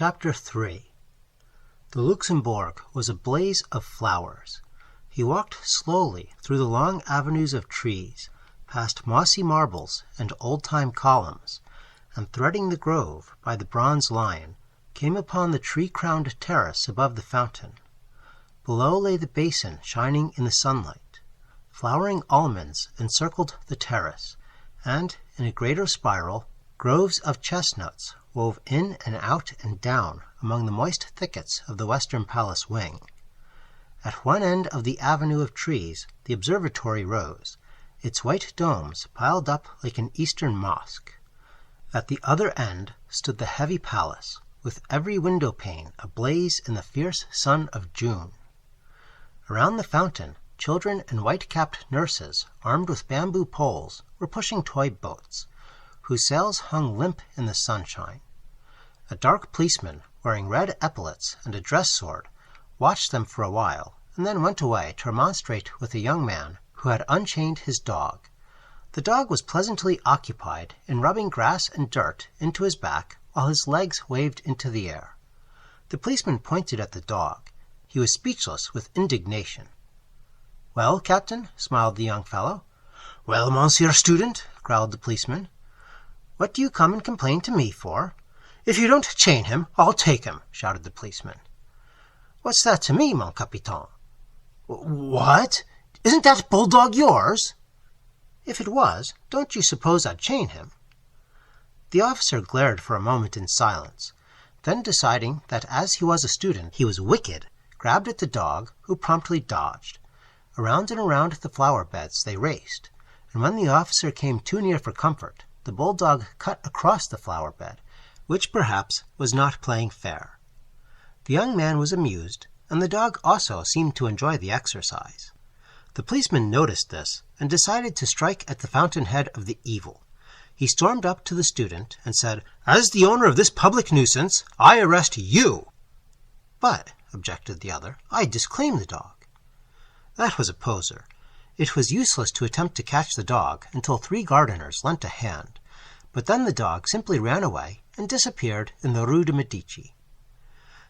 Chapter 3. The Luxembourg was a blaze of flowers. He walked slowly through the long avenues of trees, past mossy marbles and old-time columns, and threading the grove by the bronze lion, came upon the tree-crowned terrace above the fountain. Below lay the basin shining in the sunlight. Flowering almonds encircled the terrace, and, in a greater spiral, groves of chestnuts wove in and out and down among the moist thickets of the western palace wing. At one end of the avenue of trees the observatory rose, its white domes piled up like an eastern mosque. At the other end stood the heavy palace, with every window-pane ablaze in the fierce sun of June. Around the fountain, children and white-capped nurses, armed with bamboo poles, were pushing toy boats, whose sails hung limp in the sunshine. A dark policeman, wearing red epaulets and a dress sword, watched them for a while, and then went away to remonstrate with a young man who had unchained his dog. The dog was pleasantly occupied in rubbing grass and dirt into his back while his legs waved into the air. The policeman pointed at the dog. He was speechless with indignation. "Well, Captain?" smiled the young fellow. "Well, Monsieur Student," growled the policeman. "What do you come and complain to me for?" "If you don't chain him, I'll take him," shouted the policeman. "What's that to me, mon capitaine?" "What? Isn't that bulldog yours?" "If it was, don't you suppose I'd chain him?" The officer glared for a moment in silence. Then, deciding that as he was a student he was wicked, grabbed at the dog, who promptly dodged. Around and around the flower beds they raced, and when the officer came too near for comfort, the bulldog cut across the flower bed, which perhaps was not playing fair. The young man was amused, and the dog also seemed to enjoy the exercise. The policeman noticed this and decided to strike at the fountainhead of the evil. He stormed up to the student and said, "As the owner of this public nuisance, I arrest you." "But," objected the other, "I disclaim the dog." That was a poser. It was useless to attempt to catch the dog until 3 gardeners lent a hand, but then the dog simply ran away and disappeared in the Rue de Medici.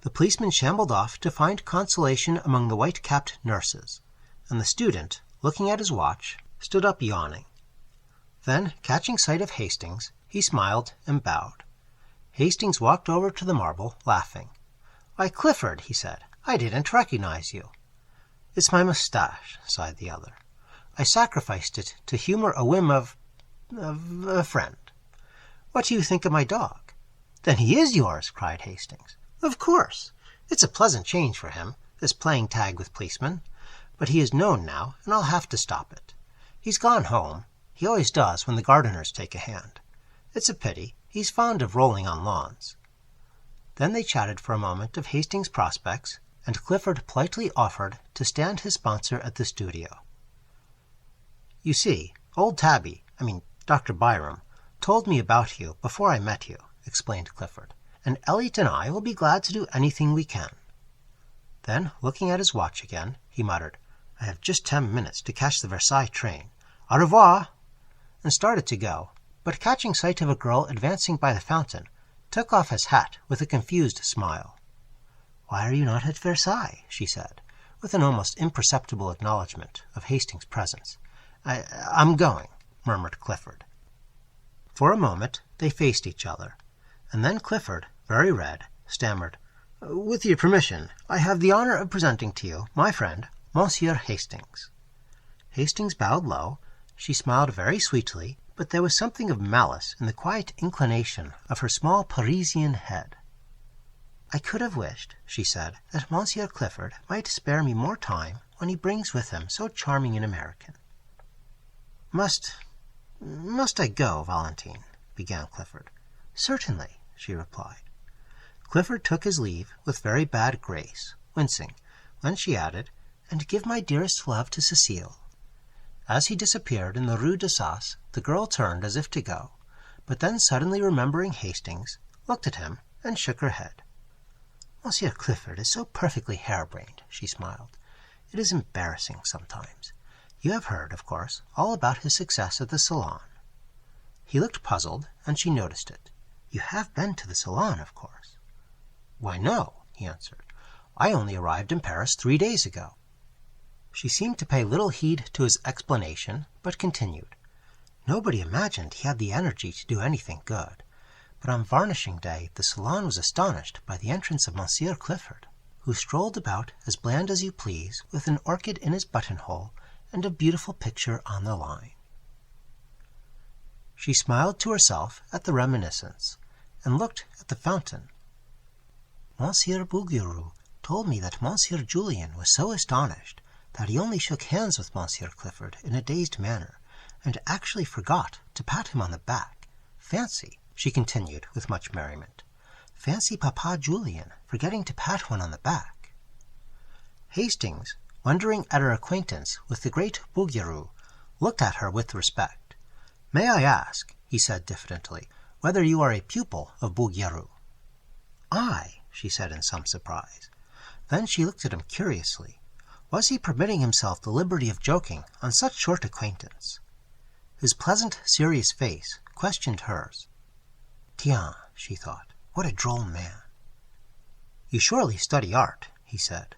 The policeman shambled off to find consolation among the white-capped nurses, and the student, looking at his watch, stood up yawning. Then, catching sight of Hastings, he smiled and bowed. Hastings walked over to the marble, laughing. "Why, Clifford," he said, "I didn't recognize you." "It's my mustache," sighed the other. "I sacrificed it to humor a whim of a friend. What do you think of my dog?" "Then he is yours," cried Hastings. "Of course. It's a pleasant change for him, this playing tag with policemen. But he is known now, and I'll have to stop it. He's gone home. He always does when the gardeners take a hand. It's a pity. He's fond of rolling on lawns." Then they chatted for a moment of Hastings' prospects, and Clifford politely offered to stand his sponsor at the studio. "You see, old Dr. Byram, told me about you before I met you," explained Clifford, "and Elliot and I will be glad to do anything we can." Then, looking at his watch again, he muttered, "I have just 10 minutes to catch the Versailles train. Au revoir!" and started to go, but catching sight of a girl advancing by the fountain, took off his hat with a confused smile. "Why are you not at Versailles?" she said, with an almost imperceptible acknowledgment of Hastings' presence. I'm going," murmured Clifford. For a moment they faced each other, and then Clifford, very red, stammered, "With your permission, I have the honor of presenting to you my friend, Monsieur Hastings." Hastings bowed low. She smiled very sweetly, but there was something of malice in the quiet inclination of her small Parisian head. "I could have wished," she said, "that Monsieur Clifford might spare me more time when he brings with him so charming an American." Must I go, Valentine?" began Clifford. "Certainly," she replied. Clifford took his leave with very bad grace, wincing. Then she added, "And give my dearest love to Cecile." As he disappeared in the Rue d'Assas, the girl turned as if to go, but then suddenly remembering Hastings, looked at him and shook her head. "Monsieur Clifford is so perfectly harebrained," she smiled. "It is embarrassing sometimes. You have heard, of course, all about his success at the Salon." He looked puzzled, and she noticed it. "You have been to the Salon, of course." "Why, no," he answered. "I only arrived in Paris 3 days ago." She seemed to pay little heed to his explanation, but continued. "Nobody imagined he had the energy to do anything good, but on varnishing day the salon was astonished by the entrance of Monsieur Clifford, who strolled about as bland as you please, with an orchid in his buttonhole and a beautiful picture on the line." She smiled to herself at the reminiscence, and looked at the fountain. "Monsieur Bouguereau told me that Monsieur Julien was so astonished that he only shook hands with Monsieur Clifford in a dazed manner, and actually forgot to pat him on the back. Fancy," she continued with much merriment, "fancy Papa Julien forgetting to pat one on the back." Hastings, wondering at her acquaintance with the great Bouguereau, looked at her with respect. "May I ask," he said diffidently, "whether you are a pupil of Bouguereau?" "I," she said in some surprise. Then she looked at him curiously. Was he permitting himself the liberty of joking on such short acquaintance? His pleasant, serious face questioned hers. "Tiens," she thought, "what a droll man." "You surely study art," he said.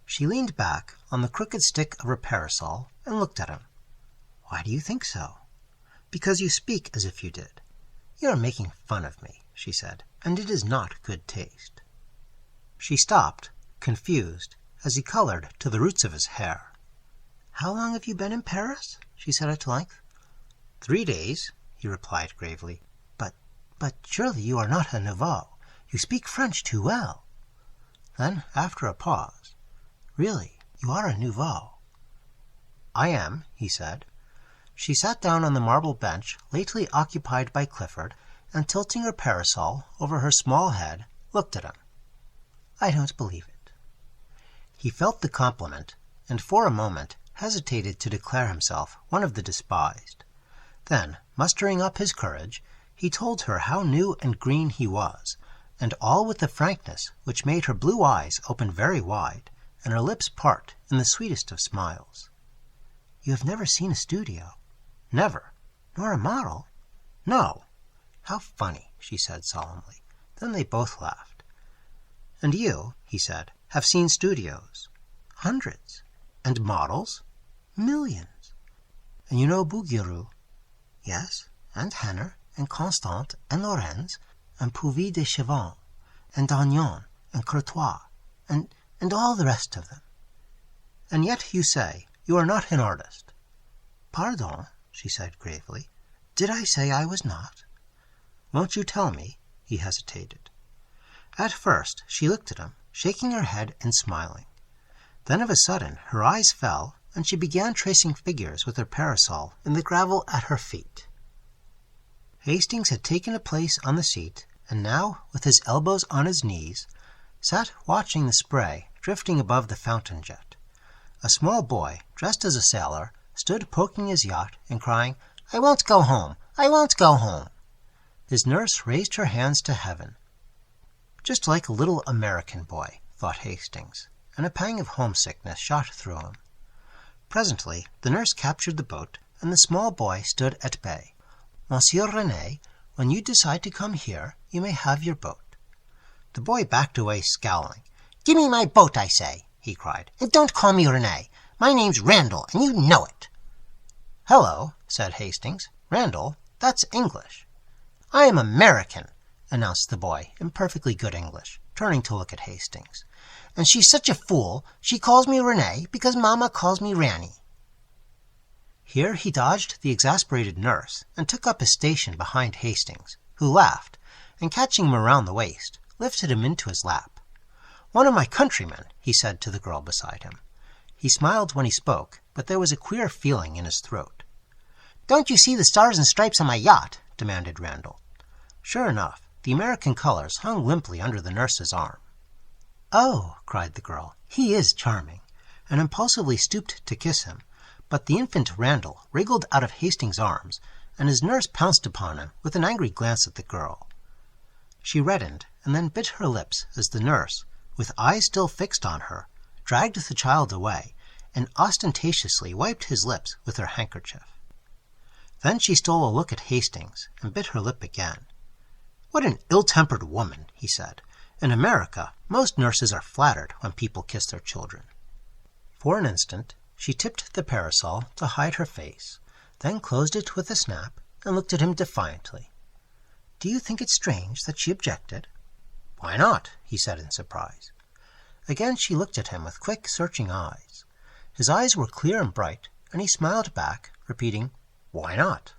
She leaned back on the crooked stick of her parasol and looked at him. "Why do you think so?" "Because you speak as if you did." "You are making fun of me," she said, "and it is not good taste." She stopped, confused, as he colored to the roots of his hair. "How long have you been in Paris?" she said at length. 3 days, he replied gravely. But surely you are not a nouveau. You speak French too well." Then, after a pause, "Really, you are a nouveau." "I am," he said. She sat down on the marble bench lately occupied by Clifford, and tilting her parasol over her small head, looked at him. "I don't believe it." He felt the compliment, and for a moment hesitated to declare himself one of the despised. Then, mustering up his courage, he told her how new and green he was, and all with a frankness which made her blue eyes open very wide, and her lips part in the sweetest of smiles. "You have never seen a studio?" "Never." "Nor a model?" "No." "How funny," she said solemnly. Then they both laughed. "And you," he said, "have seen studios?" "Hundreds." "And models?" "Millions." "And you know Bouguereau?" "Yes, and Henner, and Constant, and Lorenz, and Puvis de Chavannes, and Dagnon, and Courtois, and all the rest of them." "And yet you say you are not an artist." "Pardon," she said gravely. "Did I say I was not?" "Won't you tell me?" He hesitated. At first she looked at him, shaking her head and smiling. Then of a sudden her eyes fell, and she began tracing figures with her parasol in the gravel at her feet. Hastings had taken a place on the seat, and now, with his elbows on his knees, sat watching the spray drifting above the fountain jet. A small boy, dressed as a sailor, stood poking his yacht and crying, "I won't go home! I won't go home!" His nurse raised her hands to heaven. Just like a little American boy, thought Hastings, and a pang of homesickness shot through him. Presently the nurse captured the boat, and the small boy stood at bay. "Monsieur René, when you decide to come here, you may have your boat." The boy backed away scowling. "Give me my boat, I say," he cried. "And don't call me René. My name's Randall, and you know it." "Hello," said Hastings. "Randall, that's English." "I am American," announced the boy in perfectly good English, turning to look at Hastings. "And she's such a fool, she calls me René because Mama calls me Ranny." Here he dodged the exasperated nurse and took up his station behind Hastings, who laughed, and catching him around the waist, lifted him into his lap. "One of my countrymen," he said to the girl beside him. He smiled when he spoke, but there was a queer feeling in his throat. "Don't you see the stars and stripes on my yacht?" demanded Randall. Sure enough, the American colors hung limply under the nurse's arm. "Oh," cried the girl, "he is charming," and impulsively stooped to kiss him, but the infant Randall wriggled out of Hastings' arms, and his nurse pounced upon him with an angry glance at the girl. She reddened, and then bit her lips as the nurse, with eyes still fixed on her, dragged the child away, and ostentatiously wiped his lips with her handkerchief. Then she stole a look at Hastings, and bit her lip again. "What an ill-tempered woman," he said, In America, most nurses are flattered when people kiss their children. For an instant, she tipped the parasol to hide her face, then closed it with a snap and looked at him defiantly. Do you think it strange that she objected? Why not? He said in surprise. Again she looked at him with quick, searching eyes. His eyes were clear and bright, and he smiled back, repeating, Why not?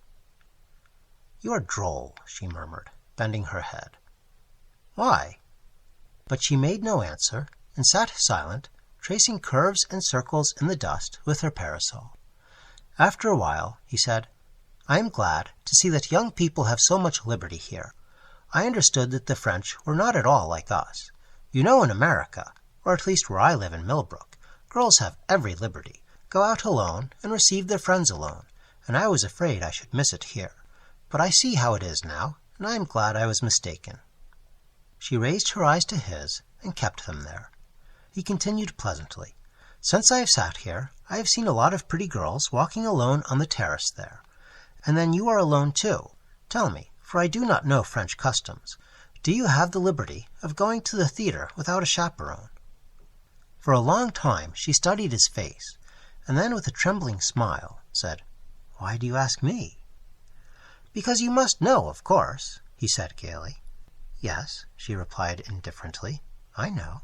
You are droll, she murmured, bending her head. Why? But she made no answer, and sat silent, tracing curves and circles in the dust with her parasol. After a while, he said, I am glad to see that young people have so much liberty here. I understood that the French were not at all like us. You know, in America, or at least where I live in Millbrook, girls have every liberty, go out alone and receive their friends alone, and I was afraid I should miss it here. But I see how it is now, and I am glad I was mistaken. She raised her eyes to his and kept them there. He continued pleasantly, Since I have sat here, I have seen a lot of pretty girls walking alone on the terrace there. And then you are alone too. Tell me, for I do not know French customs, do you have the liberty of going to the theatre without a chaperone? For a long time she studied his face, and then with a trembling smile said, Why do you ask me? Because you must know, of course, he said gaily. Yes, she replied indifferently, I know.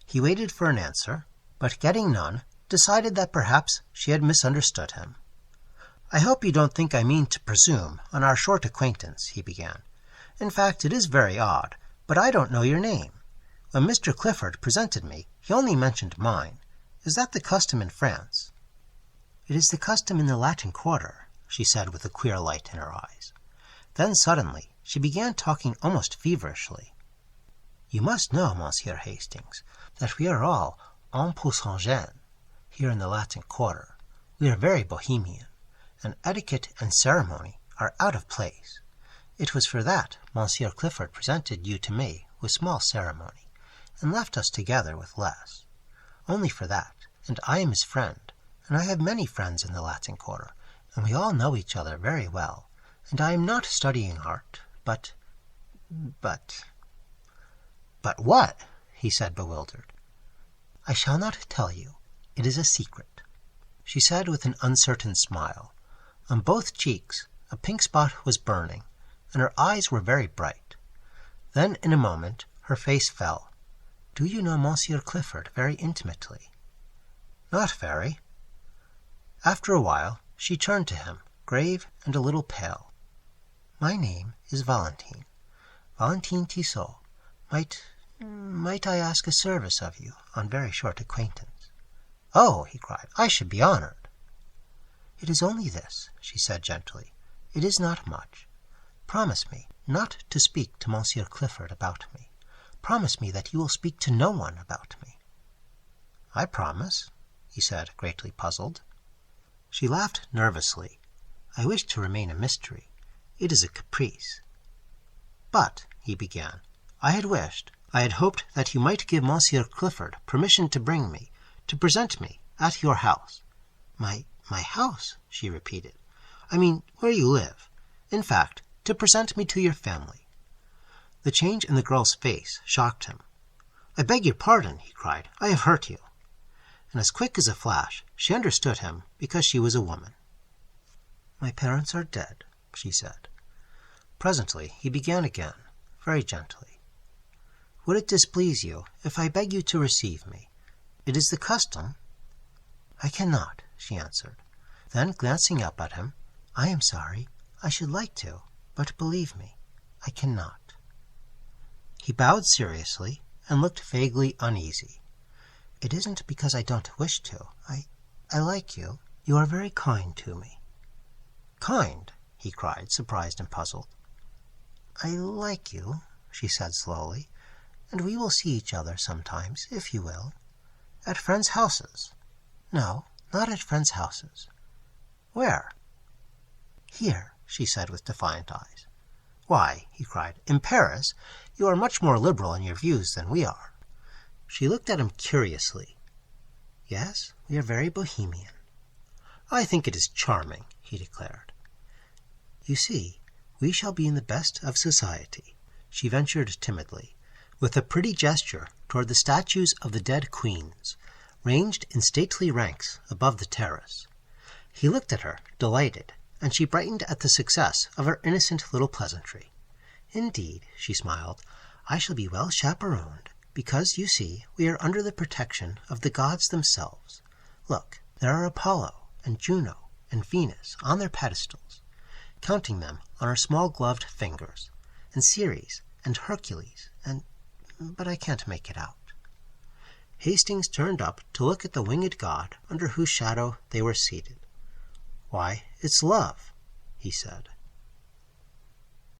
He waited for an answer, but getting none, decided that perhaps she had misunderstood him. I hope you don't think I mean to presume on our short acquaintance, he began. In fact, it is very odd, but I don't know your name. When Mr. Clifford presented me, he only mentioned mine. Is that the custom in France? It is the custom in the Latin Quarter, she said with a queer light in her eyes. Then suddenly she began talking almost feverishly. You must know, Monsieur Hastings, that we are all en poussant gêne here in the Latin Quarter. We are very bohemian, and etiquette and ceremony are out of place. It was for that Monsieur Clifford presented you to me with small ceremony, and left us together with less. Only for that, and I am his friend, and I have many friends in the Latin Quarter, and we all know each other very well, and I am not studying art, but what? He said, bewildered. I shall not tell you. It is a secret, she said with an uncertain smile. On both cheeks a pink spot was burning, and her eyes were very bright. Then in a moment her face fell. Do you know Monsieur Clifford very intimately? Not very. After a while she turned to him, grave and a little pale. My name is Valentine Tissot. Might I ask a service of you on very short acquaintance? Oh, he cried, I should be honored. It is only this, she said gently. It is not much. Promise me not to speak to Monsieur Clifford about me. Promise me that you will speak to no one about me. I promise, he said, greatly puzzled. She laughed nervously. I wish to remain a mystery. It is a caprice. But, he began, I had hoped that you might give Monsieur Clifford permission to bring me, to present me, at your house. My house, she repeated. I mean, where you live. In fact, to present me to your family. The change in the girl's face shocked him. I beg your pardon, he cried. I have hurt you. And as quick as a flash, she understood him because she was a woman. My parents are dead, she said. Presently he began again, very gently. Would it displease you if I beg you to receive me? It is the custom. I cannot, she answered. Then, glancing up at him, I am sorry. I should like to, but believe me, I cannot. He bowed seriously and looked vaguely uneasy. It isn't because I don't wish to. I like you. You are very kind to me. Kind? He cried, surprised and puzzled. I like you, she said slowly, and we will see each other sometimes, if you will. At friends' houses. No, not at friends' houses. Where? Here, she said with defiant eyes. Why, he cried, in Paris you are much more liberal in your views than we are. She looked at him curiously. Yes, we are very bohemian. I think it is charming, he declared. You see, we shall be in the best of society, she ventured timidly, with a pretty gesture toward the statues of the dead queens, ranged in stately ranks above the terrace. He looked at her, delighted, and she brightened at the success of her innocent little pleasantry. "Indeed," she smiled, "I shall be well chaperoned, because, you see, we are under the protection of the gods themselves. Look, there are Apollo and Juno and Venus on their pedestals," counting them on her small gloved fingers, "and Ceres and Hercules but I can't make it out." Hastings turned up to look at the winged god under whose shadow they were seated. "Why, it's Love," he said.